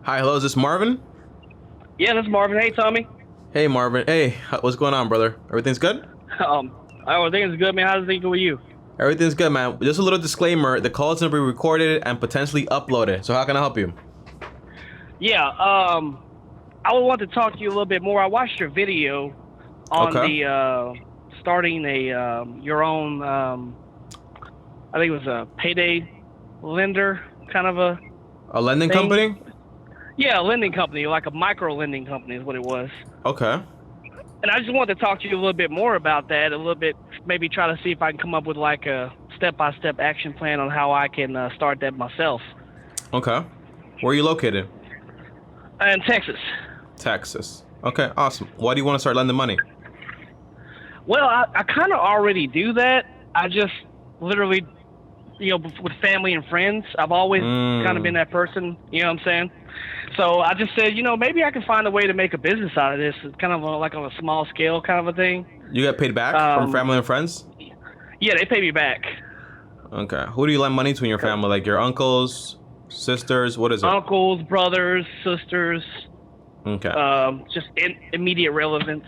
Hi, hello, is this Marvin? Yeah, this is Marvin. Hey, Tommy. Hey, Marvin. Hey, what's going on, brother? Everything's good? Um, I think it's good, man. How's it going with you? Everything's good, man. Just a little disclaimer, the call is going to be recorded and potentially uploaded. So how can I help you? Yeah, I would want to talk to you a little bit more. I watched your video on Okay. the starting a your own. I think it was a payday lender kind of a A lending thing. company? Yeah, a lending company, like a micro lending company, is what it was. Okay. And I just wanted to talk to you a little bit more about that. A little bit, maybe try to see if I can come up with like a step-by-step action plan on how I can start that myself. Okay. Where are you located? In Texas. Texas. Okay, awesome. Why do you want to start lending money? Well, I kind of already do that. I just literally, with family and friends, I've always kind of been that person, you know what I'm saying? So I just said, maybe I can find a way to make a business out of this. It's kind of like on a small scale kind of a thing. You get paid back from family and friends? Yeah, they pay me back. Okay. Who do you lend money to in your family? Like your uncles, sisters? What is it? Uncles, brothers, sisters, Okay. just immediate relevance.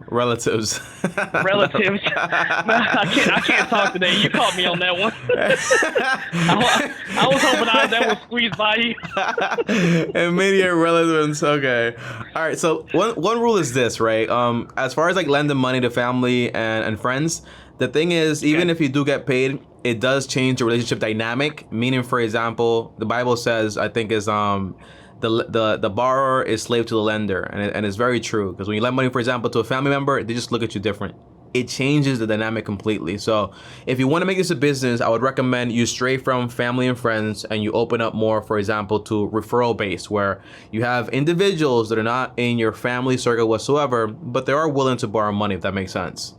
Relatives. Relatives. No, I can't talk today. You caught me on that one. I was hoping that would squeeze by you. Immediate relevance. Okay. All right. So one rule is this, right? As far as like lending money to family and friends, the thing is, even if you do get paid, it does change the relationship dynamic. Meaning, for example, the Bible says, I think is the borrower is slave to the lender, and it's very true, because when you lend money, for example, to a family member, they just look at you different. It changes the dynamic completely. So if you want to make this a business, I would recommend you stray from family and friends and you open up more, for example, to referral base, where you have individuals that are not in your family circle whatsoever, but they are willing to borrow money, if that makes sense.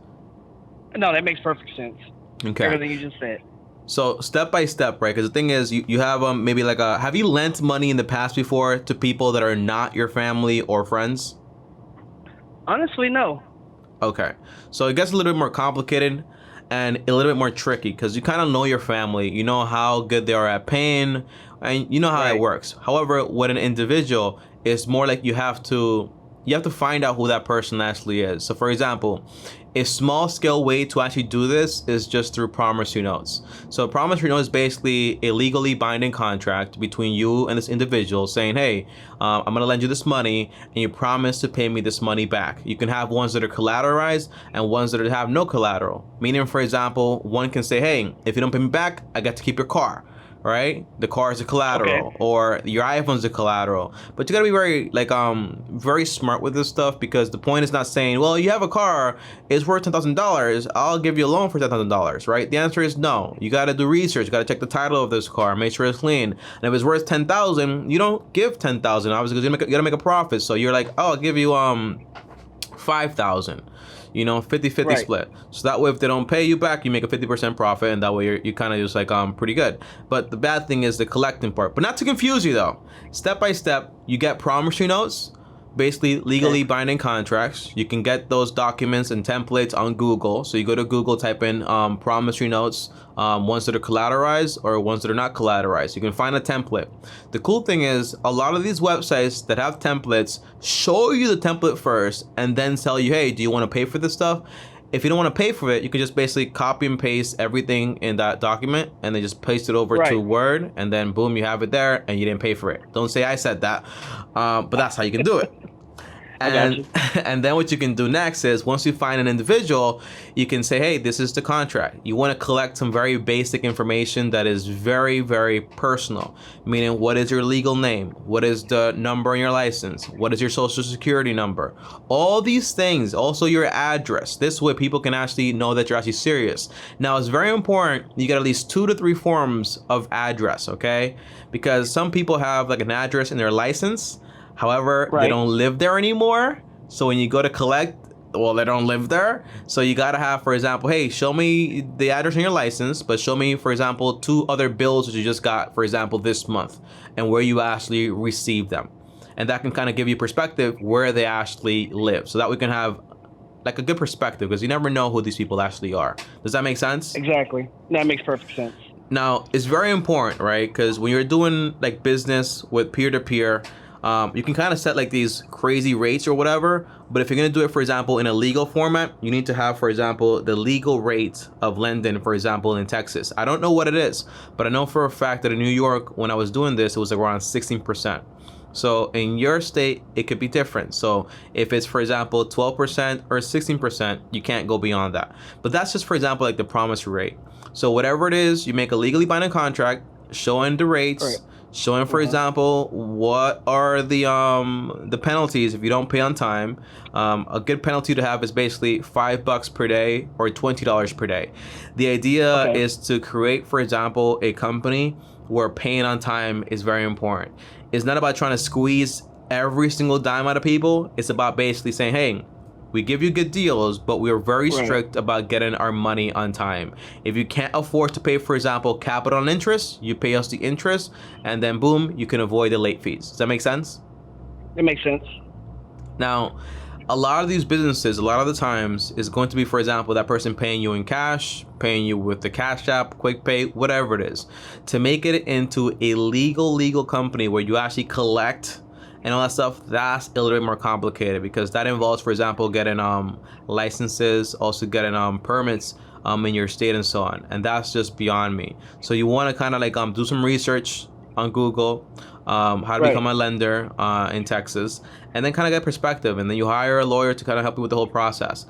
No, that makes perfect sense. Okay. Everything you just said. So step by step, right? Because the thing is, you have maybe like have you lent money in the past before to people that are not your family or friends? Honestly, no. Okay. So it gets a little bit more complicated and a little bit more tricky, because you kind of know your family, you know how good they are at paying, and you know how it works. However, with an individual, it's more like you have to find out who that person actually is. So for example, a small scale way to actually do this is just through promissory notes. So a promissory note is basically a legally binding contract between you and this individual saying, hey, I'm going to lend you this money and you promise to pay me this money back. You can have ones that are collateralized and ones that have no collateral. Meaning, for example, one can say, hey, if you don't pay me back, I got to keep your car. Right? The car is a collateral, or your iPhone's a collateral. But you gotta be very smart with this stuff, because the point is not saying, well, you have a car, it's worth $10,000, I'll give you a loan for $10,000, right? The answer is no. You gotta do research, you gotta check the title of this car, make sure it's clean. And if it's worth $10,000, you don't give $10,000, obviously, because you gotta make a profit. So you're like, oh, I'll give you $5,000. 50-50 split. So that way, if they don't pay you back, you make a 50% profit, and that way you kind of just like pretty good. But the bad thing is the collecting part. But not to confuse you though, step by step, you get promissory notes, basically legally binding contracts. You can get those documents and templates on Google. So you go to Google, type in promissory notes, ones that are collateralized or ones that are not collateralized. You can find a template. The cool thing is, a lot of these websites that have templates show you the template first and then tell you, hey, do you want to pay for this stuff? If you don't want to pay for it, you can just basically copy and paste everything in that document and then just paste it over to Word, and then boom, you have it there and you didn't pay for it. Don't say I said that, but that's how you can do it. And then what you can do next is, once you find an individual, you can say, hey, this is the contract. You want to collect some very basic information that is very, very personal. Meaning, what is your legal name? What is the number on your license? What is your social security number? All these things, also your address. This way people can actually know that you're actually serious. Now, it's very important you get at least 2 to 3 forms of address, okay? Because some people have like an address in their license. However, they don't live there anymore. So when you go to collect, well, they don't live there. So you got to have, for example, hey, show me the address on your license, but show me, for example, 2 other bills that you just got, for example, this month, and where you actually received them. And that can kind of give you perspective where they actually live, so that we can have like a good perspective, because you never know who these people actually are. Does that make sense? Exactly. That makes perfect sense. Now, it's very important, right? Because when you're doing like business with peer-to-peer, you can kind of set like these crazy rates or whatever. But if you're going to do it, for example, in a legal format, you need to have, for example, the legal rate of lending, for example, in Texas. I don't know what it is, but I know for a fact that in New York, when I was doing this, it was around 16%. So in your state, it could be different. So if it's, for example, 12% or 16%, you can't go beyond that. But that's just, for example, like the promissory rate. So whatever it is, you make a legally binding contract showing the rates, Right. showing, for example, what are the penalties if you don't pay on time. A good penalty to have is basically $5 per day or $20 per day. The idea Okay. is to create, for example, a company where paying on time is very important. It's not about trying to squeeze every single dime out of people. It's about basically saying, hey, we give you good deals, but we are very Right. strict about getting our money on time. If you can't afford to pay, for example, capital and interest, you pay us the interest, and then boom, you can avoid the late fees. Does that make sense? It makes sense. Now, a lot of these businesses, a lot of the times, is going to be, for example, that person paying you in cash, paying you with the Cash App, Quick Pay, whatever it is. To make it into a legal company where you actually collect and all that stuff, that's a little bit more complicated because that involves, for example, getting licenses, also getting permits in your state and so on. And that's just beyond me. So you want to kind of like do some research on Google, how to Right. become a lender in Texas, and then kind of get perspective. And then you hire a lawyer to kind of help you with the whole process.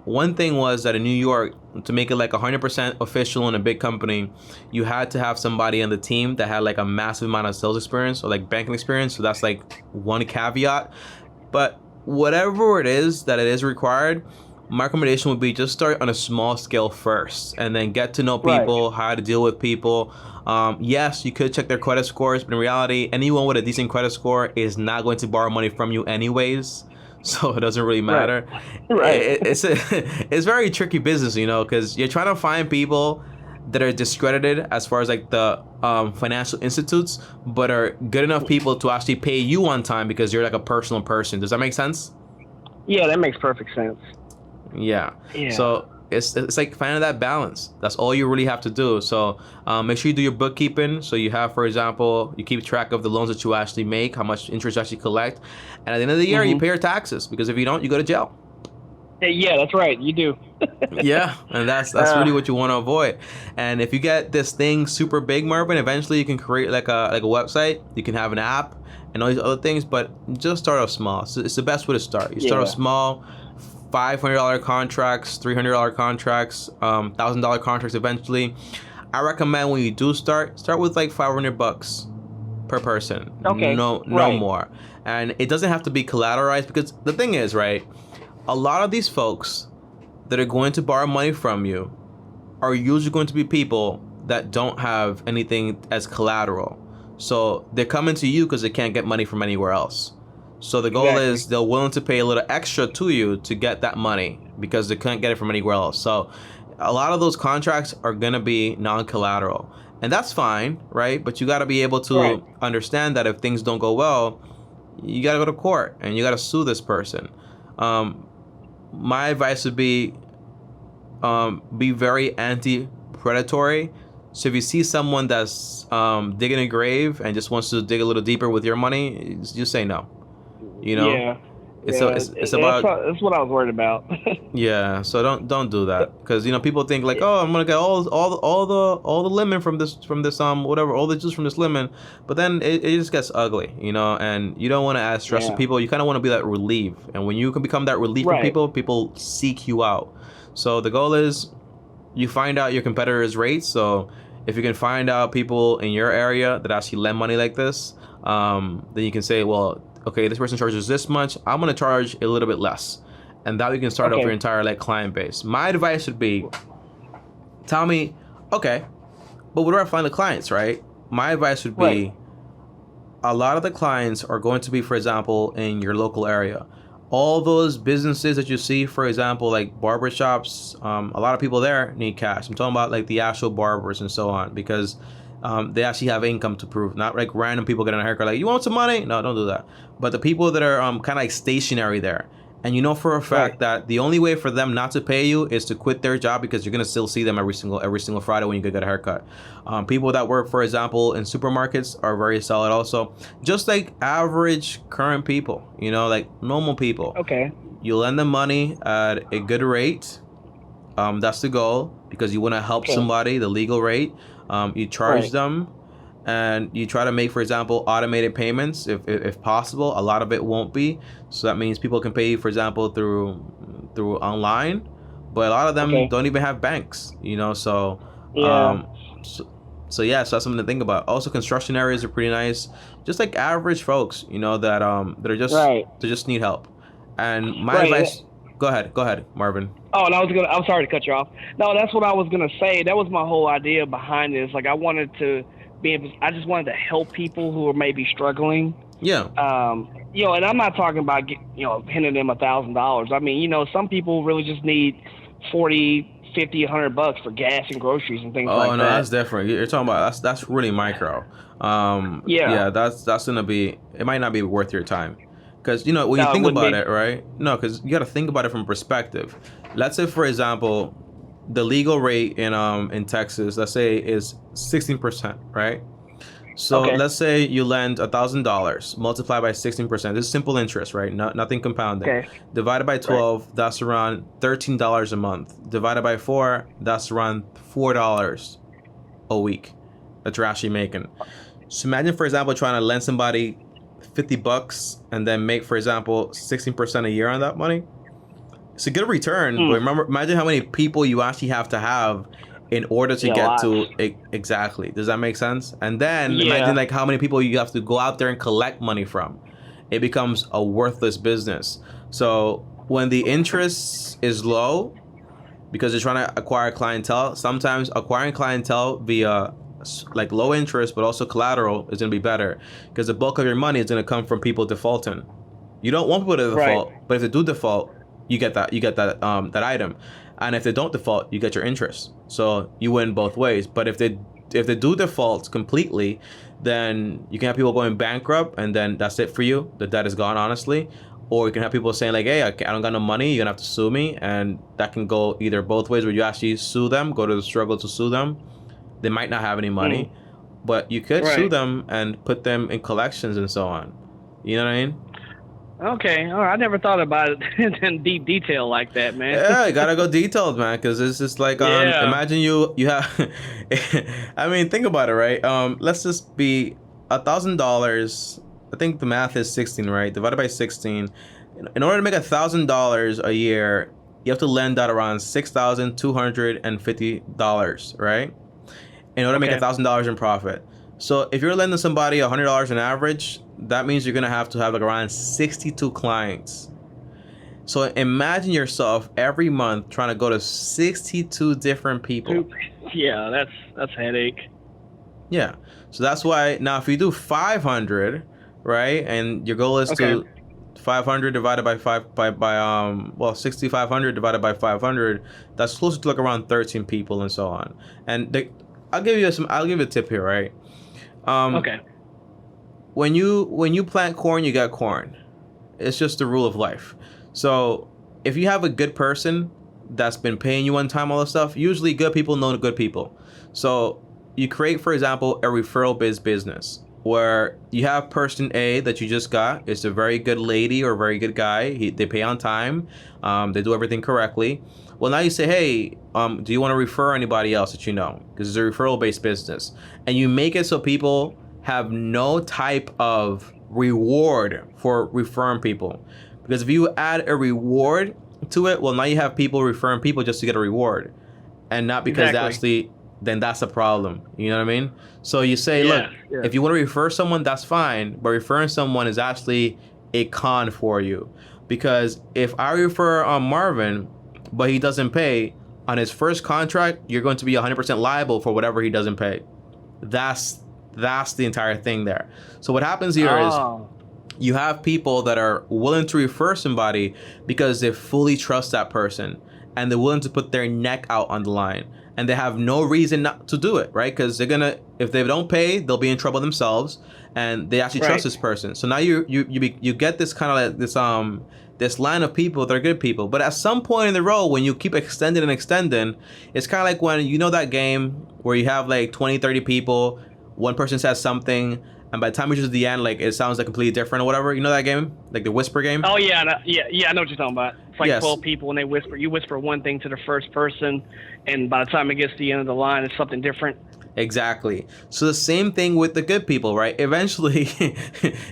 One thing was that in New York, to make it like 100% official in a big company, you had to have somebody on the team that had like a massive amount of sales experience or like banking experience. So that's like one caveat. But whatever it is that it is required, my recommendation would be just start on a small scale first and then get to know Right. people, how to deal with people. Yes, you could check their credit scores, but in reality, anyone with a decent credit score is not going to borrow money from you anyways. So it doesn't really matter. Right. It's very tricky business, you know, because you're trying to find people that are discredited as far as like the financial institutes, but are good enough people to actually pay you on time because you're like a personal person. Does that make sense? Yeah, that makes perfect sense. Yeah. Yeah. So it's like finding that balance. That's all you really have to do. So make sure you do your bookkeeping. So you have, for example, you keep track of the loans that you actually make, how much interest you actually collect, and at the end of the year, you pay your taxes because if you don't, you go to jail. Yeah, that's right. You do. Yeah, and that's really what you want to avoid. And if you get this thing super big, Marvin, eventually you can create like a website. You can have an app and all these other things, but just start off small. So it's the best way to start. You start off Yeah. small. $500 contracts, $300 contracts, $1,000 contracts eventually. I recommend when you do start with like $500 per person. Okay, No right. more. And it doesn't have to be collateralized because the thing is, right? A lot of these folks that are going to borrow money from you are usually going to be people that don't have anything as collateral. So they're coming to you because they can't get money from anywhere else. So the goal Exactly. is they're willing to pay a little extra to you to get that money because they can't get it from anywhere else. So a lot of those contracts are going to be non-collateral. And that's fine, right? But you got to be able to Right. understand that if things don't go well, you got to go to court and you got to sue this person. My advice would be very anti-predatory. So if you see someone that's digging a grave and just wants to dig a little deeper with your money, just say no. You know, Yeah. it's Yeah, it's about that's what I was worried about. yeah. So don't do that because you know people think like, oh, I'm gonna get all the lemon from this whatever, all the juice from this lemon, but then it just gets ugly, you know, and you don't want to add stress to Yeah. people. You kind of want to be that relief, and when you can become that relief for Right. people seek you out. So the goal is you find out your competitors' rates. So if you can find out people in your area that actually lend money like this, then you can say, well, okay, this person charges this much. I'm gonna charge a little bit less, and that way you can start off Okay. your entire like client base. My advice would be, tell me, okay, but where do I find the clients, right? My advice would be, Right. a lot of the clients are going to be, for example, in your local area. All those businesses that you see, for example, like barbershops, a lot of people there need cash. I'm talking about like the actual barbers and so on, because they actually have income to prove, not like random people getting a haircut like, you want some money? No, don't do that. But the people that are kind of like stationary there, and you know for a fact that the only way for them not to pay you is to quit their job, because you're gonna still see them every single Friday when you go get a haircut. People that work, for example, in supermarkets are very solid also. Just like average current people, you know, like normal people. Okay. You lend them money at a good rate. That's the goal, because you want to help somebody, the legal rate. You charge them, and you try to make, for example, automated payments if possible. A lot of it won't be, so that means people can pay you, for example, through online, but a lot of them don't even have banks, you know. So so that's something to think about. Also, construction areas are pretty nice, just like average folks, you know, that are just they just need help. And my advice. Go ahead, Marvin. Oh, and I'm sorry to cut you off. No, that's what I was gonna say. That was my whole idea behind this. Like, I just wanted to help people who are maybe struggling. Yeah. You know, and I'm not talking about handing them $1,000. I mean, you know, some people really just need 40, 50, $100 for gas and groceries and things like that. Oh no, that's different. You're talking about that's really micro. That's gonna be. It might not be worth your time. Because, you know, when you think about it, right? No, because you got to think about it from perspective. Let's say, for example, the legal rate in Texas, let's say, is 16%, right? So let's say you lend $1,000, multiplied by 16%. This is simple interest, right? Nothing compounding. Okay. Divided by 12, that's around $13 a month. Divided by 4, that's around $4 a week that you're actually making. So imagine, for example, trying to lend somebody $50 and then make, for example, 16% a year on that money. It's a good return, but imagine how many people you actually have to have in order to get to exactly. Does that make sense? And then imagine like how many people you have to go out there and collect money from. It becomes a worthless business. So when the interest is low, because you're trying to acquire clientele, sometimes acquiring clientele via like low interest but also collateral is going to be better, because the bulk of your money is going to come from people defaulting. You don't want people to default, but if they do default, you get that that item, and if they don't default, you get your interest. So you win both ways. But if they do default completely, then you can have people going bankrupt, and then that's it for you. The debt is gone, honestly. Or you can have people saying like, hey, I don't got no money, you're gonna have to sue me, and that can go either both ways, where you actually sue them, go to the struggle to sue them. They might not have any money, but you could sue them and put them in collections and so on. You know what I mean? Okay. All right. I never thought about it in deep detail like that, man. Yeah, you gotta go detailed, man, because it's just like imagine you have. I mean, think about it, right? Let's just be $1,000. I think the math is 16, right? Divided by 16. In order to make $1,000 a year, you have to lend out around $6,250, right? In order to make $1,000 in profit. So if you're lending somebody $100 on average, that means you're gonna have to have like around 62 clients. So imagine yourself every month trying to go to 62 different people. Yeah, that's a headache. Yeah. So that's why now if you do 500, right, and your goal is to 500 divided by 6,500 divided by 500, that's closer to like around 13 people and so on. And I'll give you a tip here, right? When you plant corn, you get corn. It's just the rule of life. So if you have a good person that's been paying you on time, all this stuff, usually good people know good people. So you create, for example, a referral business where you have person A that you just got. It's a very good lady or a very good guy. They pay on time. They do everything correctly. Well, now you say, hey, do you want to refer anybody else that you know? Because it's a referral-based business. And you make it so people have no type of reward for referring people. Because if you add a reward to it, well, now you have people referring people just to get a reward. And not because then that's a problem. You know what I mean? So you say, look, if you want to refer someone, that's fine. But referring someone is actually a con for you. Because if I refer Marvin, but he doesn't pay, on his first contract, you're going to be 100% liable for whatever he doesn't pay. That's the entire thing there. So what happens here is you have people that are willing to refer somebody because they fully trust that person, and they're willing to put their neck out on the line, and they have no reason not to do it, right? Because they're gonna if they don't pay, they'll be in trouble themselves, and they actually trust this person. So now you get this kind of like this line of people that are good people. But at some point in the road, when you keep extending and extending, it's kind of like when you know that game where you have like 20, 30 people, one person says something, and by the time it reaches the end, like it sounds like completely different or whatever. You know that game, like the whisper game. Oh yeah, I know what you're talking about. It's like 12 people and they whisper. You whisper one thing to the first person, and by the time it gets to the end of the line, it's something different. Exactly. So the same thing with the good people, right? Eventually,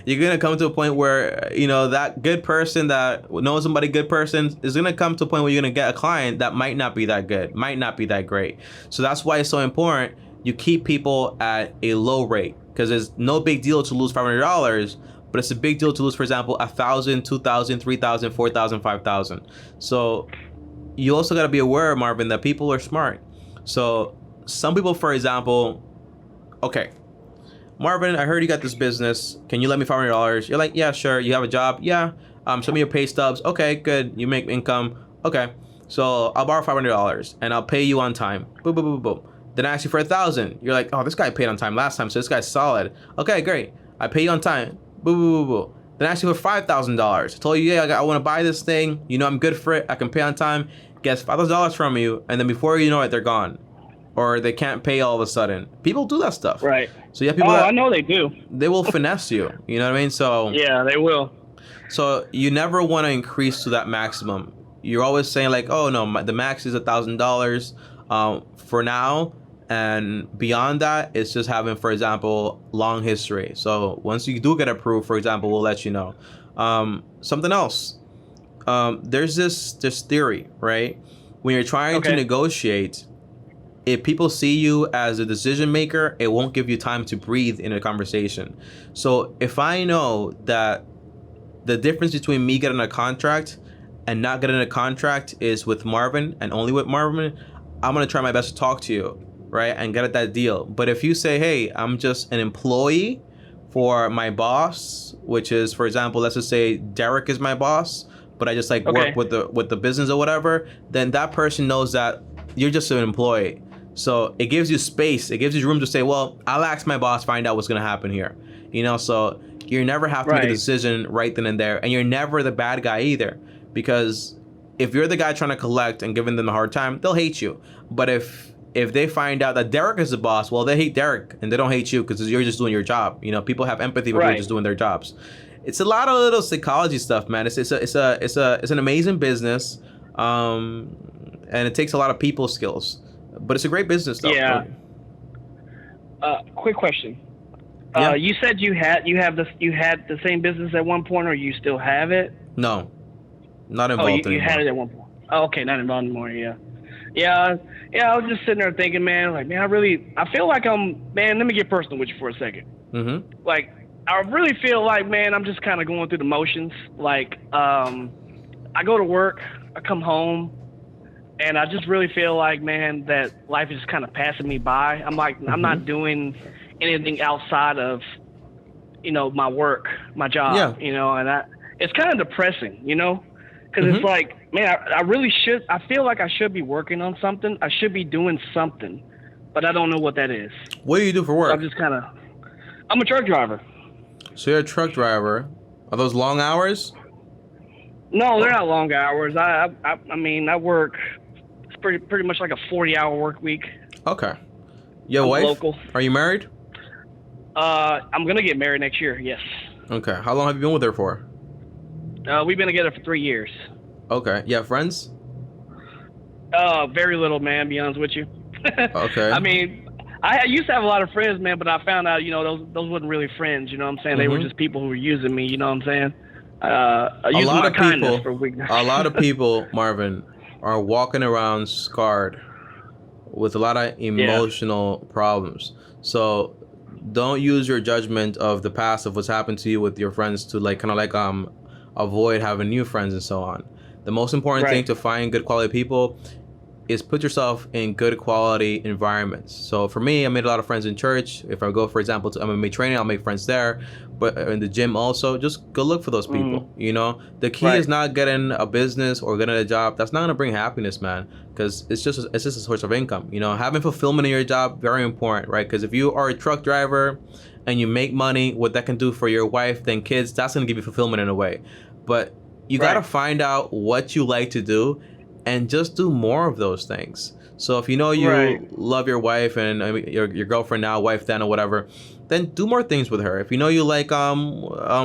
you're gonna come to a point where that good person that knows somebody good person is gonna come to a point where you're gonna get a client that might not be that good, might not be that great. So that's why it's so important you keep people at a low rate, because it's no big deal to lose $500, but it's a big deal to lose, for example, 1,000, 2,000, 3,000, 4,000, 5,000. So you also got to be aware, Marvin, that people are smart. So some people, for example, okay, Marvin, I heard you got this business. Can you let me $500? You're like, yeah, sure. You have a job? Yeah. Show me your pay stubs. Okay, good. You make income. Okay. So I'll borrow $500 and I'll pay you on time. Boom, boom, boom, boom. Then I ask you for 1,000. You're like, oh, this guy paid on time last time, so this guy's solid. Okay, great. I pay you on time. Boom, boom, boom, boom. Then I ask you for $5,000. I told you, yeah, I want to buy this thing. I'm good for it. I can pay on time. Gets $5,000 from you, and then before you know it, they're gone, or they can't pay all of a sudden. People do that stuff. Right. So you have people. I know they do. They will finesse you. You know what I mean? So yeah, they will. So you never want to increase to that maximum. You're always saying like, oh no, the max is $1,000 for now. And beyond that, it's just having, for example, long history. So once you do get approved, for example, we'll let you know. Something else. There's this theory, right? When you're trying to negotiate, if people see you as a decision maker, it won't give you time to breathe in a conversation. So if I know that the difference between me getting a contract and not getting a contract is with Marvin and only with Marvin, I'm going to try my best to talk to you, right, and get at that deal. But if you say, hey, I'm just an employee for my boss, which is, for example, let's just say Derek is my boss, but I just like work with the business or whatever, then that person knows that you're just an employee. So it gives you space. It gives you room to say, well, I'll ask my boss, find out what's going to happen here. So you never have to make a decision right then and there. And you're never the bad guy either, because if you're the guy trying to collect and giving them a hard time, they'll hate you. But if they find out that Derek is the boss, well, they hate Derek and they don't hate you because you're just doing your job. People have empathy when you're just doing their jobs. It's a lot of little psychology stuff, man. It's an amazing business, and it takes a lot of people skills, but it's a great business, though. Yeah. Quick question. Yeah. You said you had the same business at one point, or you still have it? No, not involved anymore. You had it at one point. Oh, okay, not involved anymore. Yeah. Yeah, I was just sitting there thinking, man, like, man, I feel like man, let me get personal with you for a second. Mm-hmm. Like, I really feel like, man, I'm just kind of going through the motions. Like, I go to work, I come home, and I just really feel like, man, that life is kind of passing me by. I'm like, I'm not doing anything outside of, my work, my job, and it's kind of depressing, because it's like, man, I really should. I feel like I should be working on something. I should be doing something, but I don't know what that is. What do you do for work? So I'm a truck driver. So you're a truck driver. Are those long hours? No, they're not long hours. I mean, I work. It's pretty much like a 40-hour work week. Okay. Your wife? Local. Are you married? I'm gonna get married next year. Yes. Okay. How long have you been with her for? We've been together for 3 years. Okay. You have friends? Very little, man, to be honest with you. Okay. I mean, I used to have a lot of friends, man, but I found out, those wasn't really friends, you know what I'm saying? They were just people who were using me, you know what I'm saying? A lot of people, Marvin, are walking around scarred with a lot of emotional problems. So don't use your judgment of the past of what's happened to you with your friends to avoid having new friends and so on. The most important thing to find good quality people, is put yourself in good quality environments. So for me, I made a lot of friends in church. If I go, for example, to MMA training, I'll make friends there. But in the gym also, just go look for those people. You know, the key is not getting a business or getting a job. That's not gonna bring happiness, man. Because it's just a source of income. You know, having fulfillment in your job, very important, right? Because if you are a truck driver and you make money, what that can do for your wife, then kids, that's gonna give you fulfillment in a way. But you gotta find out what you like to do and just do more of those things. So if you know you love your wife and your girlfriend now, wife then, or whatever, then do more things with her. If you know you like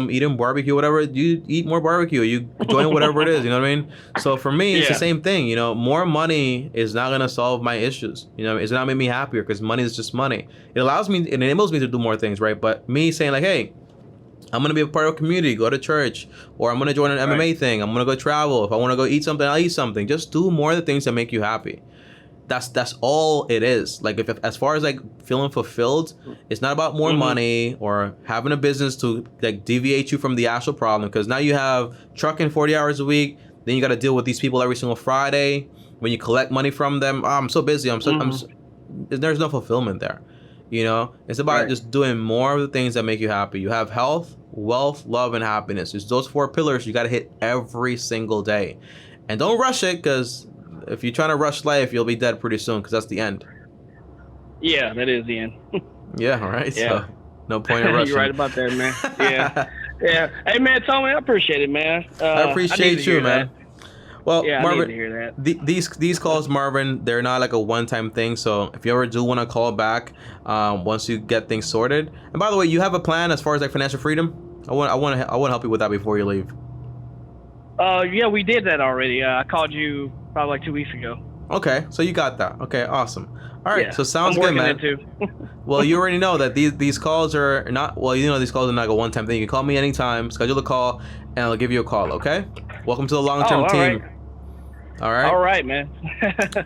eating barbecue, whatever, you eat more barbecue. You join whatever it is. You know what I mean? So for me, it's the same thing. You know, more money is not gonna solve my issues. You know, it's not make me happier because money is just money. It allows me, it enables me to do more things, right? But me saying like, hey, I'm going to be a part of a community, go to church, or I'm going to join an MMA thing. I'm going to go travel. If I want to go eat something, I'll eat something. Just do more of the things that make you happy. That's all it is. Like, if as far as like feeling fulfilled, it's not about more money or having a business to like deviate you from the actual problem. Because now you have trucking 40 hours a week. Then you got to deal with these people every single Friday. When you collect money from them, I'm so busy. There's no fulfillment there. You know, it's about just doing more of the things that make you happy. You have health, wealth, love, and happiness. It's those 4 pillars you got to hit every single day. And don't rush it, because if you're trying to rush life, you'll be dead pretty soon, because that's the end. Yeah, that is the end. Yeah, all right. Yeah. So no point in rushing. You're right about that, man. Yeah. Yeah. Hey, man, Tommy, I appreciate it, man. I appreciate you, man. That. Well, yeah, Marvin, I need to hear that. These calls, Marvin, they're not like a one-time thing. So if you ever do want to call back, once you get things sorted. And by the way, you have a plan as far as like financial freedom? I want to help you with that before you leave. Yeah, we did that already. I called you probably like 2 weeks ago. Okay, so you got that. Okay, awesome. All right, so sounds good, man. Too. Well, you already know that these calls are not. Well, you know these calls are not like a one-time thing. You can call me anytime. Schedule a call, and I'll give you a call. Okay. Welcome to the long-term team. Right. All right. All right, man.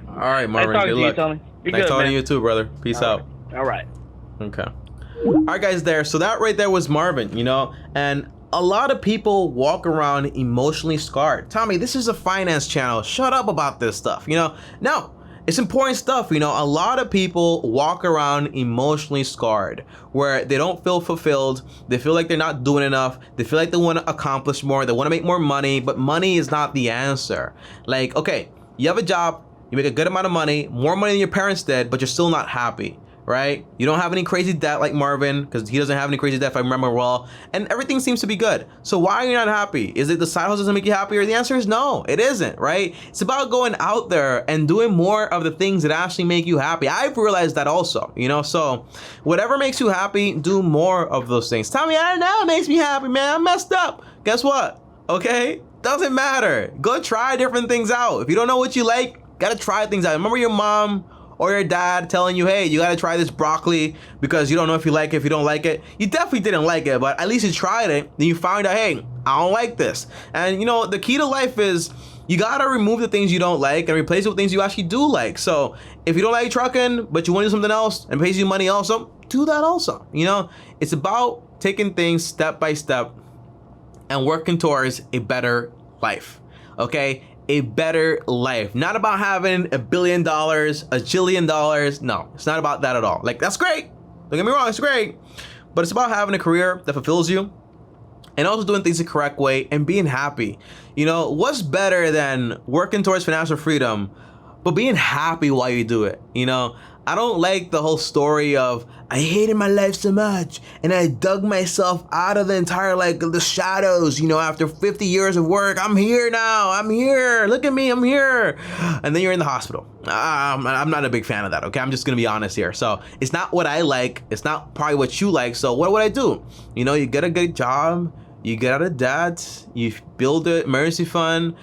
All right, Marvin. Nice good luck. Tony. Nice talking to you too, brother. Peace out. All right. Okay. All right, guys. So that right there was Marvin. You know, and a lot of people walk around emotionally scarred. Tommy, this is a finance channel. Shut up about this stuff. You know, no. It's important stuff, you know. A lot of people walk around emotionally scarred, where they don't feel fulfilled. They feel like they're not doing enough. They feel like they want to accomplish more. They want to make more money, but money is not the answer. Like, okay, you have a job, you make a good amount of money, more money than your parents did, but you're still not happy, right? You don't have any crazy debt like Marvin, because he doesn't have any crazy debt if I remember well, and everything seems to be good. So why are you not happy? Is it the side hustle doesn't make you happier? The answer is no, it isn't, right? It's about going out there and doing more of the things that actually make you happy. I've realized that also, you know, so whatever makes you happy, do more of those things. Tommy, I don't know, it makes me happy, man. I'm messed up. Guess what? Okay, doesn't matter. Go try different things out. If you don't know what you like, gotta try things out. Remember your mom or your dad telling you, hey, you gotta try this broccoli because you don't know if you like it, if you don't like it. You definitely didn't like it, but at least you tried it. Then you found out, hey, I don't like this. And you know, the key to life is you gotta remove the things you don't like and replace it with things you actually do like. So if you don't like trucking, but you want to do something else and pays you money also, do that also. You know, it's about taking things step by step and working towards a better life, okay? A better life. Not about having $1 billion, $1 jillion. No, it's not about that at all. Like, that's great. Don't get me wrong, it's great. But it's about having a career that fulfills you and also doing things the correct way and being happy. You know, what's better than working towards financial freedom, but being happy while you do it? You know, I don't like the whole story of I hated my life so much and I dug myself out of the entire, like, the shadows, you know, after 50 years of work. I'm here now. I'm here. Look at me. I'm here. And then you're in the hospital. I'm not a big fan of that. Okay. I'm just going to be honest here. So it's not what I like. It's not probably what you like. So what would I do? You know, you get a good job. You get out of debt, you build an emergency fund,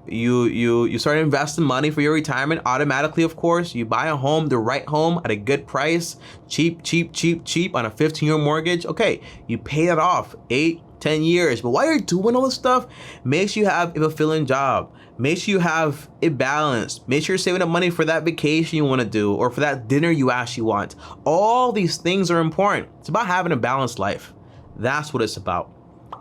you start investing money for your retirement automatically, of course. You buy a home, the right home at a good price, cheap on a 15-year mortgage. Okay, you pay that off 8-10 years. But while you're doing all this stuff, make sure you have a fulfilling job. Make sure you have it balanced. Make sure you're saving up money for that vacation you want to do or for that dinner you actually want. All these things are important. It's about having a balanced life. That's what it's about.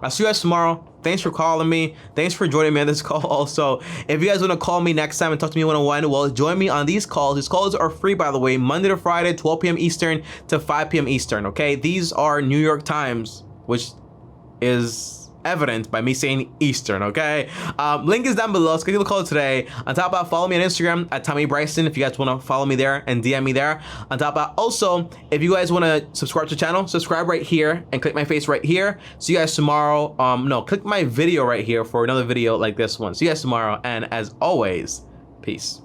I'll see you guys tomorrow. Thanks for calling me. Thanks for joining me on this call. Also, if you guys want to call me next time and talk to me one-on-one, well, join me on these calls. These calls are free, by the way, Monday to Friday, 12 p.m. Eastern to 5 p.m. Eastern, okay? These are New York times, which is evident by me saying Eastern, okay? Link is down below. Schedule a call today. On top of that, follow me on Instagram at Tommy Bryson if you guys want to follow me there and DM me there. On top of that, also, if you guys want to subscribe to the channel, subscribe right here and click my face right here. See you guys tomorrow. No, click my video right here for another video like this one. See you guys tomorrow, and as always, peace.